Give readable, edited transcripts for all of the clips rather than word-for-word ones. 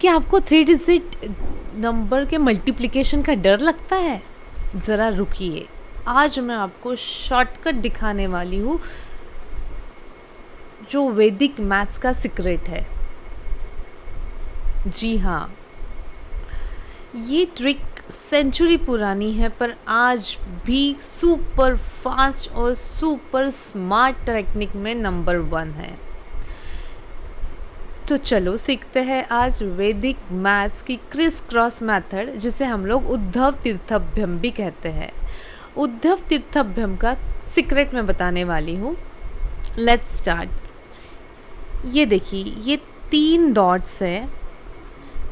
क्या आपको 3 digit number के मल्टीप्लिकेशन का डर लगता है? ज़रा रुकिए, आज मैं आपको शॉर्टकट दिखाने वाली हूँ जो वैदिक मैथ्स का सीक्रेट है। जी हाँ, ये ट्रिक सेंचुरी पुरानी है पर आज भी सुपर फास्ट और सुपर स्मार्ट टेक्निक में नंबर 1 है। तो चलो सीखते हैं आज वैदिक मैथ्स की क्रिस क्रॉस मेथड, जिसे हम लोग उद्धव तीर्थभ्यम भी कहते हैं। उद्धव तीर्थभ्यम का सीक्रेट मैं बताने वाली हूँ। Let's start. ये देखिए, ये 3 डॉट्स है।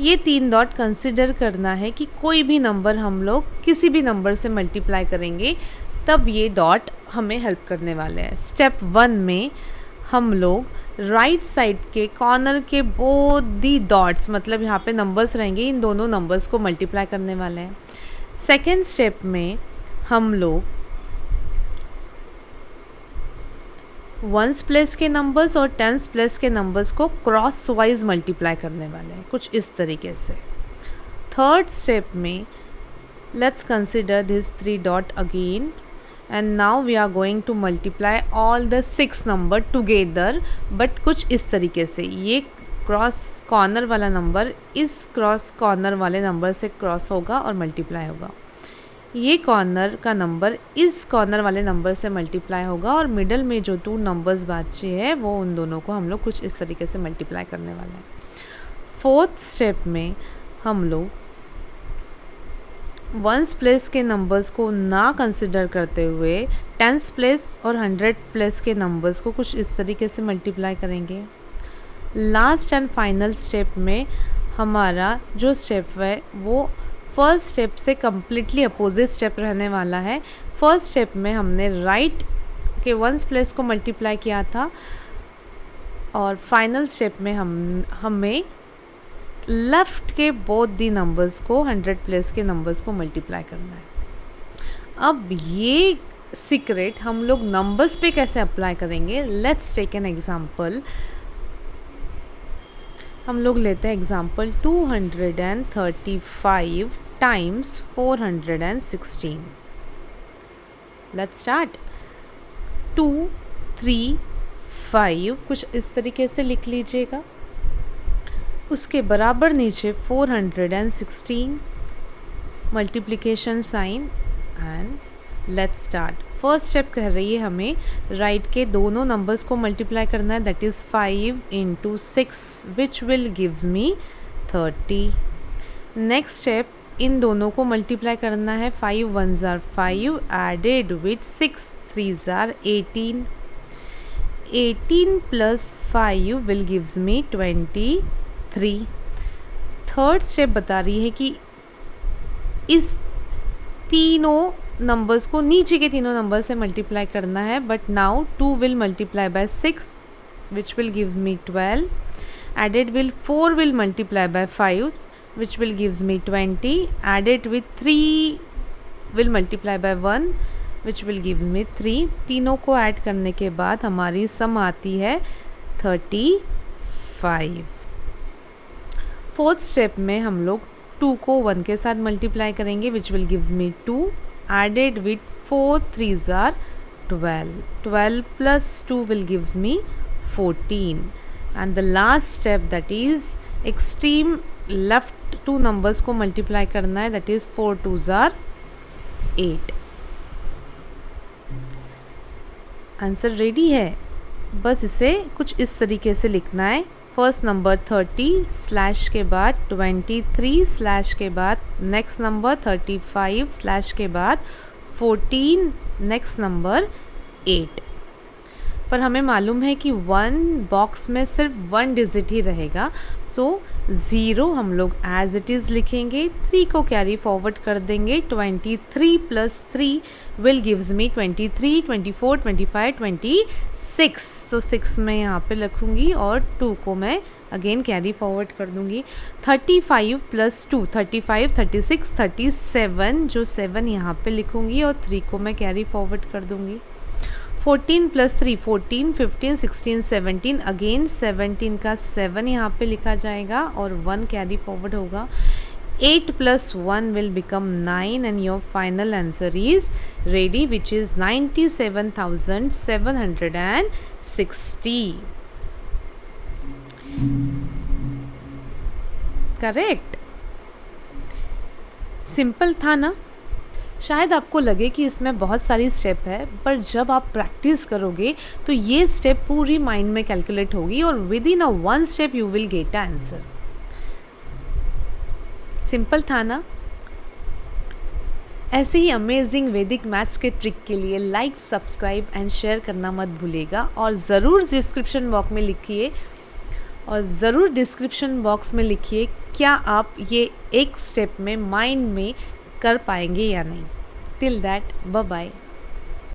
ये 3 डॉट कंसिडर करना है कि कोई भी नंबर हम लोग किसी भी नंबर से मल्टीप्लाई करेंगे तब ये डॉट हमें हेल्प करने वाले हैं। स्टेप 1 में हम लोग राइट साइड के कॉर्नर के बोथ दी डॉट्स, मतलब यहाँ पे नंबर्स रहेंगे, इन दोनों नंबर्स को मल्टीप्लाई करने वाले हैं। सेकेंड स्टेप में हम लोग वंस प्लेस के नंबर्स और टेंस प्लेस के नंबर्स को क्रॉस वाइज मल्टीप्लाई करने वाले हैं, कुछ इस तरीके से। थर्ड स्टेप में let's consider this 3 dot again and now we are going to multiply all the 6 number together, but कुछ इस तरीके से। ये क्रॉस कॉर्नर वाला नंबर इस क्रॉस कॉर्नर वाले नंबर से क्रॉस होगा और मल्टीप्लाई होगा। ये कॉर्नर का नंबर इस कॉर्नर वाले नंबर से मल्टीप्लाई होगा और मिडल में जो 2 नंबर्स बचे हैं वो उन दोनों को हम लोग कुछ इस तरीके से मल्टीप्लाई करने वाले हैं। फोर्थ स्टेप में हम लोग वंस प्लेस के नंबर्स को ना कंसिडर करते हुए टेंस प्लेस और 100 प्लेस के नंबर्स को कुछ इस तरीके से मल्टीप्लाई करेंगे। लास्ट एंड फाइनल स्टेप में हमारा जो स्टेप है वो फर्स्ट स्टेप से कम्प्लीटली अपोजिट स्टेप रहने वाला है। फर्स्ट स्टेप में हमने राइट के वंस प्लेस को मल्टीप्लाई किया था और फाइनल स्टेप में हमें लेफ़्ट के बोथ दी नंबर्स को 100 प्लेस के नंबर्स को मल्टीप्लाई करना है। अब ये सीक्रेट हम लोग नंबर्स पे कैसे अप्लाई करेंगे? Let's take an example. हम लोग लेते हैं एग्जांपल 235 टाइम्स 416। Let's start. 2 3 5 कुछ इस तरीके से लिख लीजिएगा। उसके बराबर नीचे 416 multiplication sign and let's start. First step कह रही है हमें राइट के दोनों नंबर्स को मल्टीप्लाई करना है, that is 5 × 6 which will gives me 30। Next step, इन दोनों को मल्टीप्लाई करना है। 5 1s are 5 added with 6 3s are 18। 18 + 5 will gives me 23। Third step बता रही है कि इस तीनों नंबर्स को नीचे के तीनों नंबर से मल्टीप्लाई करना है, but now 2 will multiply by 6 which will gives me 12। Added will 4 will multiply by 5 which will gives me 20। Added with 3 will multiply by 1 which will gives me 3। तीनों को ऐड करने के बाद हमारी सम आती है 35। फोर्थ स्टेप में हम लोग 2 को 1 के साथ मल्टीप्लाई करेंगे which will gives me 2। Added with 4 3s are 12। 12 + 2 will gives me 14। And the last step that is extreme left 2 numbers को मल्टीप्लाई करना है, that is 4 2s are 8। Answer ready है, बस इसे कुछ इस तरीके से लिखना है। फर्स्ट नंबर 30 स्लैश के बाद 23 स्लैश के बाद नेक्स्ट नंबर 35 स्लैश के बाद 14 नेक्स्ट नंबर 8। पर हमें मालूम है कि 1 बॉक्स में सिर्फ 1 डिजिट ही रहेगा, सो 0 हम लोग एज इट इज़ लिखेंगे। 3 को कैरी फॉरवर्ड कर देंगे। 23 + 3 विल गिव्स मी 23 24 25 26। सो 6 मैं यहाँ पे लिखूँगी और 2 को मैं अगेन कैरी फॉरवर्ड कर दूँगी। 35 + 2 35 36 37, जो 7 यहाँ पे लिखूँगी और 3 को मैं कैरी फॉरवर्ड कर दूँगी। 14 + 3 14, 15, 16, 17, अगेन 17 का 7 यहाँ पे लिखा जाएगा और 1 कैरी फॉरवर्ड होगा. 8 + 1 will become 9 and your final answer is ready, which is 97,760. Correct. Simple था ना. शायद आपको लगे कि इसमें बहुत सारी स्टेप है, पर जब आप प्रैक्टिस करोगे तो ये स्टेप पूरी माइंड में कैलकुलेट होगी और with in a 1 step you will get a answer. Simple था ना. ऐसे ही अमेजिंग वैदिक मैथ्स के ट्रिक के लिए लाइक, सब्सक्राइब एंड शेयर करना मत भूलिएगा. और ज़रूर डिस्क्रिप्शन बॉक्स में लिखिए क्या आप ये एक स्टेप में माइंड में कर पाएंगे या नहीं. Till that, bye bye.